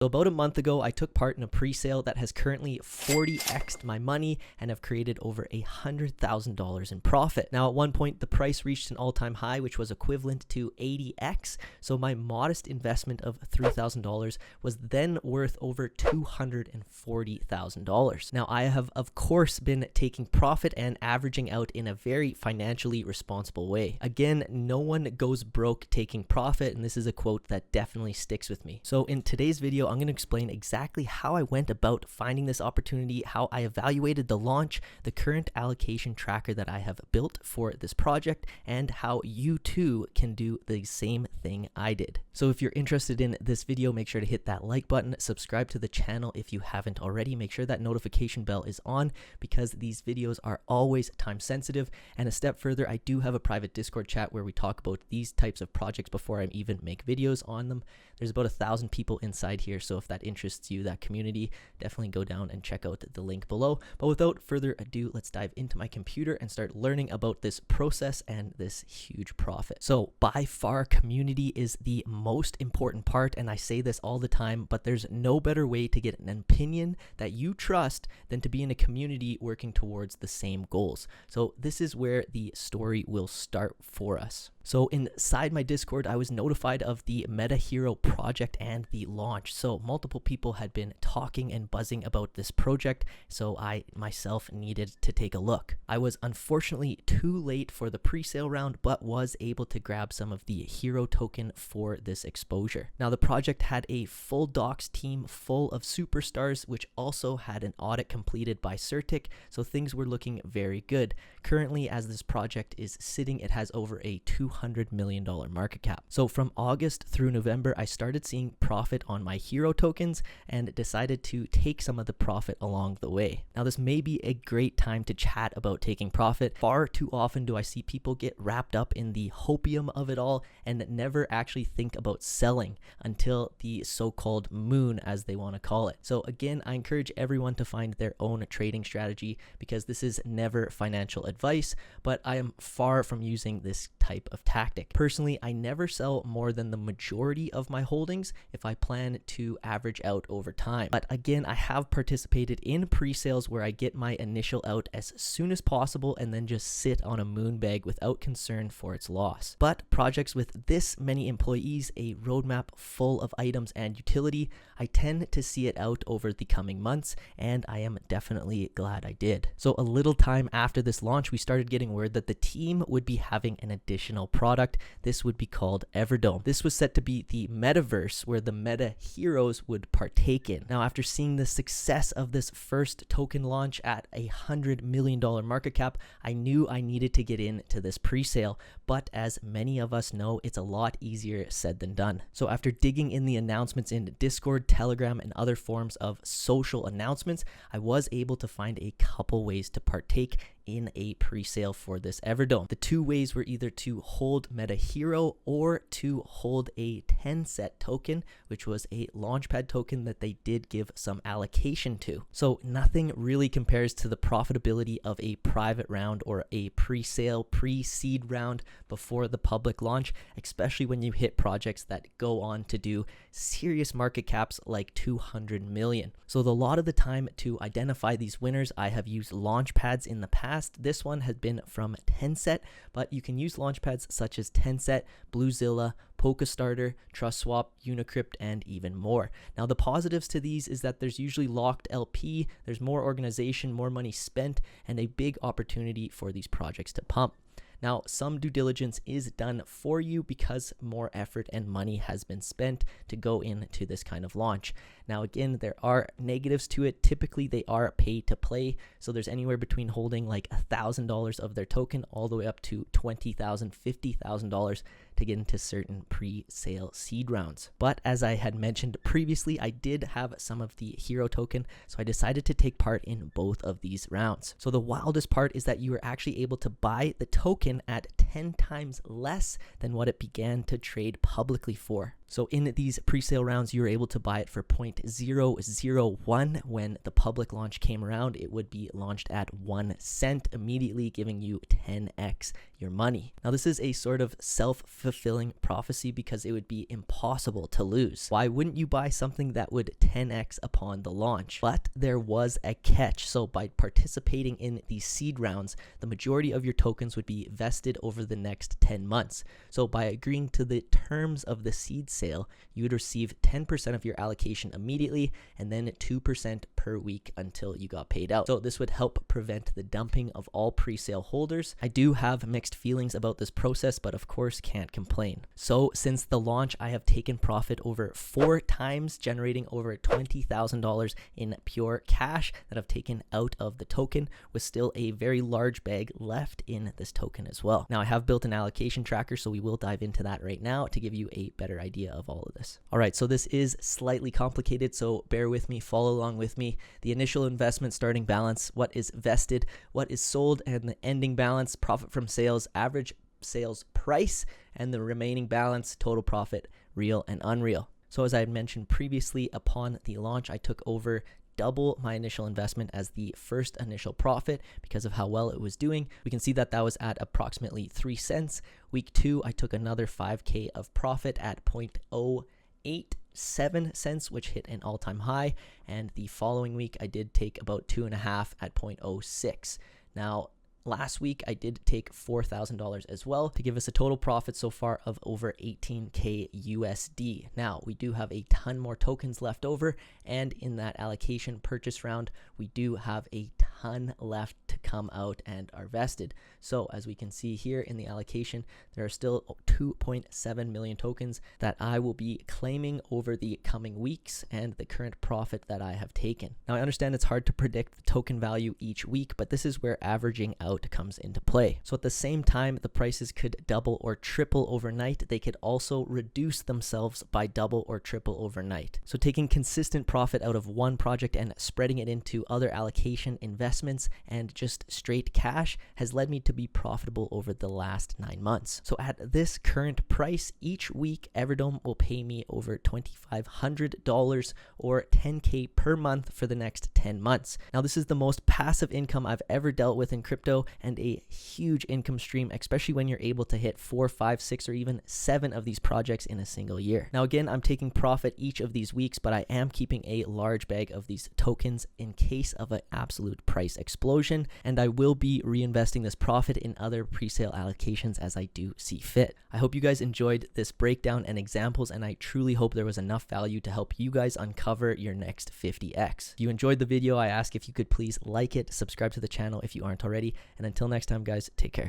So about a month ago, I took part in a pre-sale that has currently 40x'd my money and have created over $100,000 in profit. Now, at one point, the price reached an all-time high, which was equivalent to 80x. So my modest investment of $3,000 was then worth over $240,000. Now, I have, of course, been taking profit and averaging out in a very financially responsible way. Again, no one goes broke taking profit, and this is a quote that definitely sticks with me. So in today's video, I'm going to explain exactly how I went about finding this opportunity, how I evaluated the launch, the current allocation tracker that I have built for this project, and how you too can do the same thing I did. So if you're interested in this video, make sure to hit that like button, subscribe to the channel if you haven't already, make sure that notification bell is on because these videos are always time sensitive. And a step further, I do have a private Discord chat where we talk about these types of projects before I even make videos on them. There's about 1,000 people inside here, so if that interests you, that community, definitely go down and check out the link below. But without further ado, let's dive into my computer and start learning about this process and this huge profit. So by far, community is the most important part, and I say this all the time, but there's no better way to get an opinion that you trust than to be in a community working towards the same goals. So this is where the story will start for us. So inside my Discord, I was notified of the Meta Hero project and the launch. So multiple people had been talking and buzzing about this project, so I myself needed to take a look. I was unfortunately too late for the pre-sale round, but was able to grab some of the hero token for this exposure. Now, the project had a full docs team full of superstars, which also had an audit completed by Certic, so things were looking very good. Currently, as this project is sitting, it has over a $200 million market cap. So from August through November, I started seeing profit on my hero tokens and decided to take some of the profit along the way. Now, this may be a great time to chat about taking profit. Far too often do I see people get wrapped up in the hopium of it all and never actually think about selling until the so-called moon, as they want to call it. So again, I encourage everyone to find their own trading strategy because this is never financial advice, but I am far from using this type of tactic. Personally, I never sell more than the majority of my holdings if I plan to average out over time. But again, I have participated in pre-sales where I get my initial out as soon as possible and then just sit on a moon bag without concern for its loss. But projects with this many employees, a roadmap full of items and utility, I tend to see it out over the coming months, and I am definitely glad I did. So a little time after this launch, we started getting word that the team would be having an additional product. This would be called Everdome. This was set to be the metaverse where the meta heroes would partake in. Now, after seeing the success of this first token launch at $100 million market cap, I knew I needed to get into this pre-sale, but as many of us know, it's a lot easier said than done. So after digging in the announcements in Discord, Telegram, and other forms of social announcements, I was able to find a couple ways to partake in a pre-sale for this Everdome. The two ways were either to hold Meta Hero or to hold a 10 set token, which was a launchpad token that they did give some allocation to. So nothing really compares to the profitability of a private round or a pre-sale, pre-seed round before the public launch, especially when you hit projects that go on to do serious market caps like 200 million. So a lot of the time to identify these winners, I have used launchpads in the past. This one has been from 10 set, but you can use launchpads such as 10 set, Bluezilla, PokeStarter, TrustSwap, Unicrypt, and even more. Now, the positives to these is that there's usually locked LP, there's more organization, more money spent, and a big opportunity for these projects to pump. Now, some due diligence is done for you because more effort and money has been spent to go into this kind of launch. Now, again, there are negatives to it. Typically, they are pay to play. So there's anywhere between holding like $1,000 of their token all the way up to $20,000, $50,000 to get into certain pre-sale seed rounds. But as I had mentioned previously, I did have some of the hero token, so I decided to take part in both of these rounds. So the wildest part is that you were actually able to buy the token at 10 times less than what it began to trade publicly for. So in these pre-sale rounds, you were able to buy it for 0.001. When the public launch came around, it would be launched at 1 cent, immediately giving you 10x your money. Now, this is a sort of self-fulfilling prophecy because it would be impossible to lose. Why wouldn't you buy something that would 10x upon the launch? But there was a catch. So by participating in these seed rounds, the majority of your tokens would be vested over the next 10 months. So by agreeing to the terms of the seed sale, you would receive 10% of your allocation immediately and then 2% per week until you got paid out. So this would help prevent the dumping of all pre-sale holders. I do have mixed feelings about this process, but of course can't complain. So since the launch, I have taken profit over 4 times, generating over $20,000 in pure cash that I've taken out of the token, with still a very large bag left in this token as well. Now, I have built an allocation tracker, so we will dive into that right now to give you a better idea of all of this. All right, so this is slightly complicated, so bear with me, follow along with me. The initial investment starting balance, what is vested, what is sold, and the ending balance, profit from sales, average sales price, and the remaining balance, total profit, real and unreal. So as I had mentioned previously, upon the launch, I took over double my initial investment as the first initial profit because of how well it was doing. We can see that that was at approximately 3 cents. Week 2, I took another 5K of profit at 0.087 cents, which hit an all-time high. And the following week, I did take about 2.5 at 0.06. Now, last week, I did take $4,000 as well to give us a total profit so far of over 18K USD. Now, we do have a ton more tokens left over, and in that allocation purchase round, we do have a ton left to come out and are vested. So as we can see here in the allocation, there are still 2.7 million tokens that I will be claiming over the coming weeks and the current profit that I have taken. Now, I understand it's hard to predict the token value each week, but this is where averaging out comes into play. So at the same time, the prices could double or triple overnight. They could also reduce themselves by double or triple overnight. So taking consistent profit out of one project and spreading it into other allocation investments and just straight cash has led me to be profitable over the last 9 months. So at this current price, each week Everdome will pay me over $2,500 or 10K per month for the next 10 months. Now, this is the most passive income I've ever dealt with in crypto and a huge income stream, especially when you're able to hit 4, 5, 6, or even 7 of these projects in a single year. Now, again, I'm taking profit each of these weeks, but I am keeping a large bag of these tokens in case of an absolute price explosion, and I will be reinvesting this profit in other pre-sale allocations as I do see fit. I hope you guys enjoyed this breakdown and examples, and I truly hope there was enough value to help you guys uncover your next 50x. If you enjoyed the video, I ask if you could please like it, subscribe to the channel if you aren't already, and until next time, guys, take care.